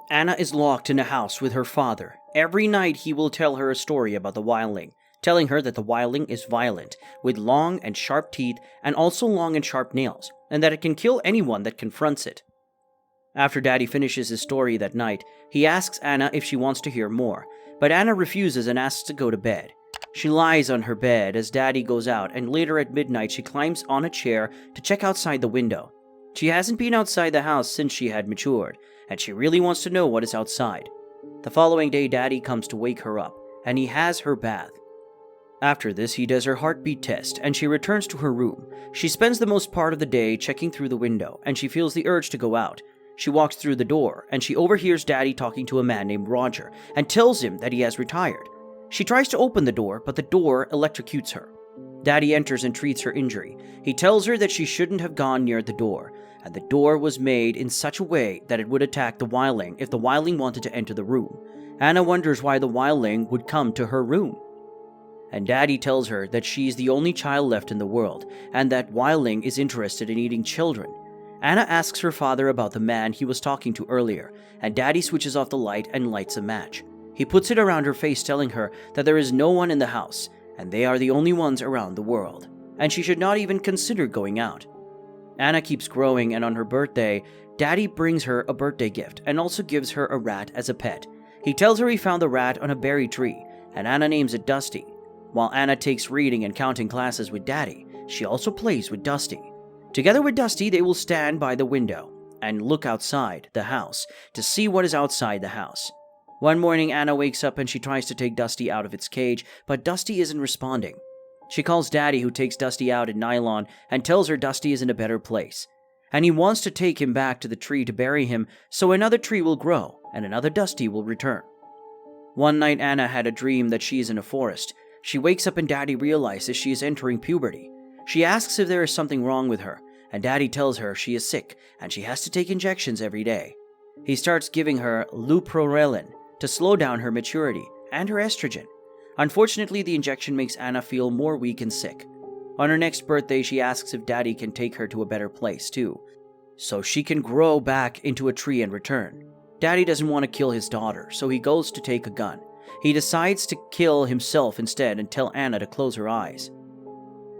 Anna is locked in a house with her father. Every night he will tell her a story about the Wildling, telling her that the Wildling is violent, with long and sharp teeth and also long and sharp nails, and that it can kill anyone that confronts it. After Daddy finishes his story that night, he asks Anna if she wants to hear more, but Anna refuses and asks to go to bed. She lies on her bed as Daddy goes out, and later at midnight she climbs on a chair to check outside the window. She hasn't been outside the house since she had matured, and she really wants to know what is outside. The following day, Daddy comes to wake her up, and he has her bath. After this, he does her heartbeat test, and she returns to her room. She spends the most part of the day checking through the window, and she feels the urge to go out. She walks through the door, and she overhears Daddy talking to a man named Roger, and tells him that he has retired. She tries to open the door, but the door electrocutes her. Daddy enters and treats her injury. He tells her that she shouldn't have gone near the door, and the door was made in such a way that it would attack the Wildling if the Wildling wanted to enter the room. Anna wonders why the Wildling would come to her room. And Daddy tells her that she's the only child left in the world, and that Wildling is interested in eating children. Anna asks her father about the man he was talking to earlier, and Daddy switches off the light and lights a match. He puts it around her face, telling her that there is no one in the house, and they are the only ones around the world, and she should not even consider going out. Anna keeps growing, and on her birthday, Daddy brings her a birthday gift and also gives her a rat as a pet. He tells her he found the rat on a berry tree, and Anna names it Dusty. While Anna takes reading and counting classes with Daddy, she also plays with Dusty. Together with Dusty, they will stand by the window and look outside the house to see what is outside the house. One morning, Anna wakes up and she tries to take Dusty out of its cage, but Dusty isn't responding. She calls Daddy, who takes Dusty out in nylon and tells her Dusty is in a better place, and he wants to take him back to the tree to bury him so another tree will grow and another Dusty will return. One night, Anna had a dream that she is in a forest. She wakes up and Daddy realizes she is entering puberty. She asks if there is something wrong with her, and Daddy tells her she is sick and she has to take injections every day. He starts giving her leuprorelin to slow down her maturity and her estrogen. Unfortunately, the injection makes Anna feel more weak and sick. On her next birthday, she asks if Daddy can take her to a better place too, so she can grow back into a tree and return. Daddy doesn't want to kill his daughter, so he goes to take a gun. He decides to kill himself instead and tell Anna to close her eyes.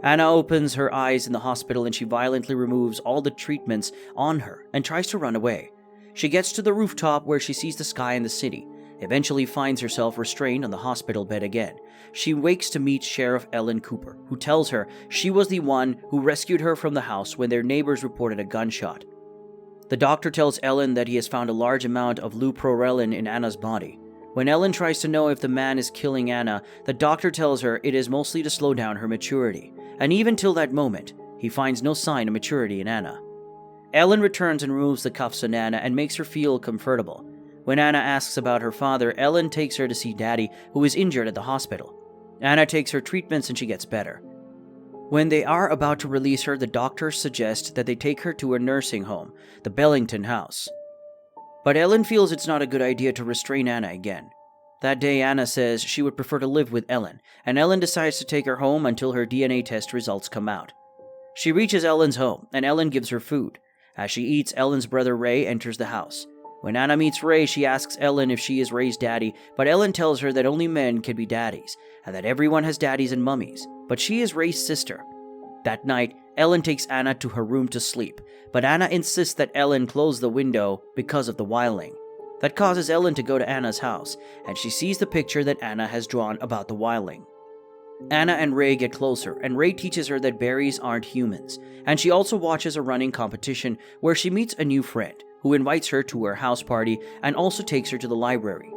Anna opens her eyes in the hospital and she violently removes all the treatments on her and tries to run away. She gets to the rooftop where she sees the sky and the city, eventually finds herself restrained on the hospital bed again. She wakes to meet Sheriff Ellen Cooper, who tells her she was the one who rescued her from the house when their neighbors reported a gunshot. The doctor tells Ellen that he has found a large amount of leuprorelin in Anna's body. When Ellen tries to know if the man is killing Anna, the doctor tells her it is mostly to slow down her maturity, and even till that moment, he finds no sign of maturity in Anna. Ellen returns and removes the cuffs on Anna and makes her feel comfortable. When Anna asks about her father, Ellen takes her to see Daddy, who is injured at the hospital. Anna takes her treatments and she gets better. When they are about to release her, the doctors suggest that they take her to a nursing home, the Bellington House. But Ellen feels it's not a good idea to restrain Anna again. That day, Anna says she would prefer to live with Ellen, and Ellen decides to take her home until her DNA test results come out. She reaches Ellen's home, and Ellen gives her food. As she eats, Ellen's brother Ray enters the house. When Anna meets Ray, she asks Ellen if she is Ray's daddy, but Ellen tells her that only men can be daddies, and that everyone has daddies and mummies, but she is Ray's sister. That night, Ellen takes Anna to her room to sleep, but Anna insists that Ellen close the window because of the Wildling. That causes Ellen to go to Anna's house, and she sees the picture that Anna has drawn about the Wildling. Anna and Ray get closer, and Ray teaches her that berries aren't humans, and she also watches a running competition where she meets a new friend who invites her to her house party and also takes her to the library.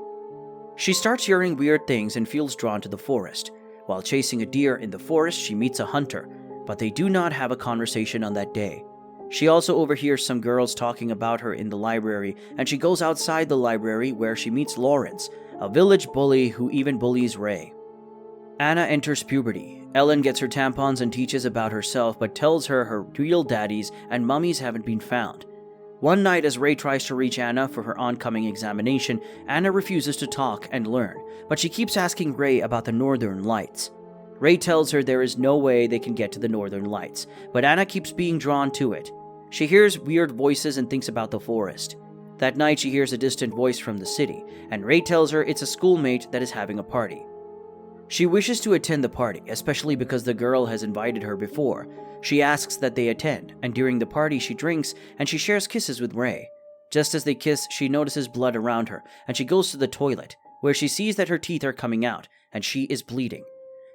She starts hearing weird things and feels drawn to the forest. While chasing a deer in the forest, she meets a hunter, but they do not have a conversation on that day. She also overhears some girls talking about her in the library, and she goes outside the library where she meets Lawrence, a village bully who even bullies Ray. Anna enters puberty. Ellen gets her tampons and teaches about herself, but tells her real daddies and mummies haven't been found. One night, as Ray tries to reach Anna for her oncoming examination, Anna refuses to talk and learn, but she keeps asking Ray about the Northern Lights. Ray tells her there is no way they can get to the Northern Lights, but Anna keeps being drawn to it. She hears weird voices and thinks about the forest. That night she hears a distant voice from the city, and Ray tells her it's a schoolmate that is having a party. She wishes to attend the party, especially because the girl has invited her before. She asks that they attend, and during the party she drinks and she shares kisses with Ray. Just as they kiss, she notices blood around her, and she goes to the toilet, where she sees that her teeth are coming out, and she is bleeding.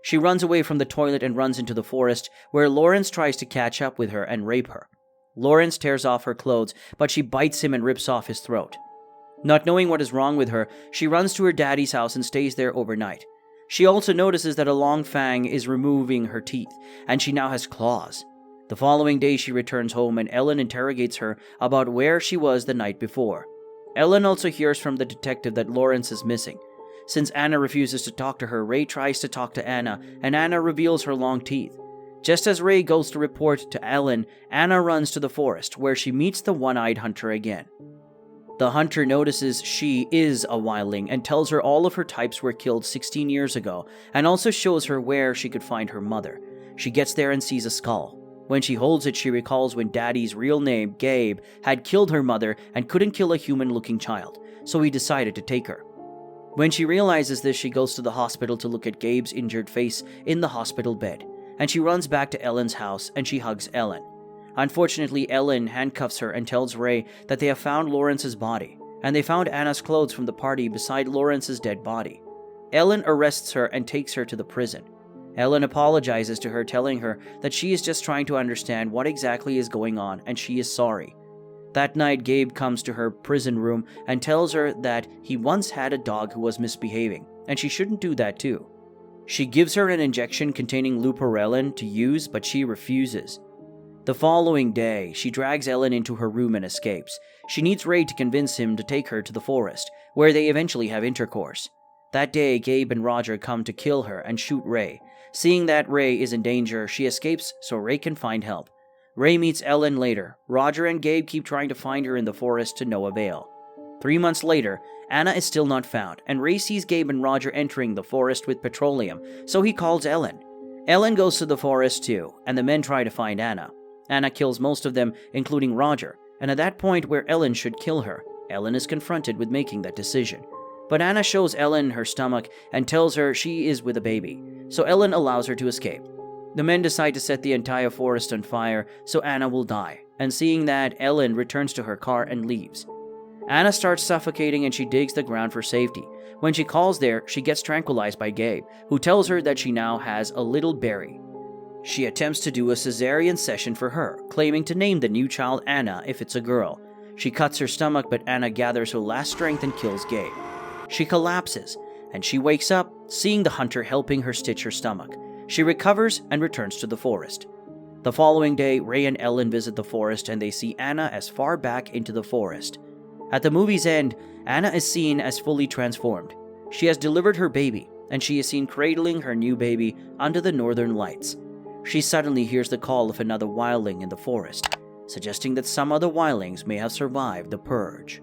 She runs away from the toilet and runs into the forest, where Lawrence tries to catch up with her and rape her. Lawrence tears off her clothes, but she bites him and rips off his throat. Not knowing what is wrong with her, she runs to her daddy's house and stays there overnight. She also notices that a long fang is removing her teeth, and she now has claws. The following day she returns home and Ellen interrogates her about where she was the night before. Ellen also hears from the detective that Lawrence is missing. Since Anna refuses to talk to her, Ray tries to talk to Anna, and Anna reveals her long teeth. Just as Ray goes to report to Ellen, Anna runs to the forest, where she meets the one-eyed hunter again. The hunter notices she is a wildling and tells her all of her types were killed 16 years ago, and also shows her where she could find her mother. She gets there and sees a skull. When she holds it, she recalls when Daddy's real name, Gabe, had killed her mother and couldn't kill a human-looking child, so he decided to take her. When she realizes this, she goes to the hospital to look at Gabe's injured face in the hospital bed, and she runs back to Ellen's house and she hugs Ellen. Unfortunately, Ellen handcuffs her and tells Ray that they have found Lawrence's body, and they found Anna's clothes from the party beside Lawrence's dead body. Ellen arrests her and takes her to the prison. Ellen apologizes to her, telling her that she is just trying to understand what exactly is going on and she is sorry. That night, Gabe comes to her prison room and tells her that he once had a dog who was misbehaving, and she shouldn't do that too. She gives her an injection containing leuprolin to use, but she refuses. The following day, she drags Ellen into her room and escapes. She needs Ray to convince him to take her to the forest, where they eventually have intercourse. That day, Gabe and Roger come to kill her and shoot Ray. Seeing that Ray is in danger, she escapes so Ray can find help. Ray meets Ellen later. Roger and Gabe keep trying to find her in the forest to no avail. 3 months later, Anna is still not found, and Ray sees Gabe and Roger entering the forest with petroleum, so he calls Ellen. Ellen goes to the forest too, and the men try to find Anna. Anna kills most of them, including Roger, and at that point where Ellen should kill her, Ellen is confronted with making that decision. But Anna shows Ellen her stomach and tells her she is with a baby, so Ellen allows her to escape. The men decide to set the entire forest on fire so Anna will die, and seeing that, Ellen returns to her car and leaves. Anna starts suffocating and she digs the ground for safety. When she calls there, she gets tranquilized by Gabe, who tells her that she now has a little berry. She attempts to do a cesarean session for her, claiming to name the new child Anna if it's a girl. She cuts her stomach, but Anna gathers her last strength and kills Gabe. She collapses, and she wakes up, seeing the hunter helping her stitch her stomach. She recovers and returns to the forest. The following day, Ray and Ellen visit the forest and they see Anna as far back into the forest. At the movie's end, Anna is seen as fully transformed. She has delivered her baby, and she is seen cradling her new baby under the northern lights. She suddenly hears the call of another wildling in the forest, suggesting that some other wildlings may have survived the purge.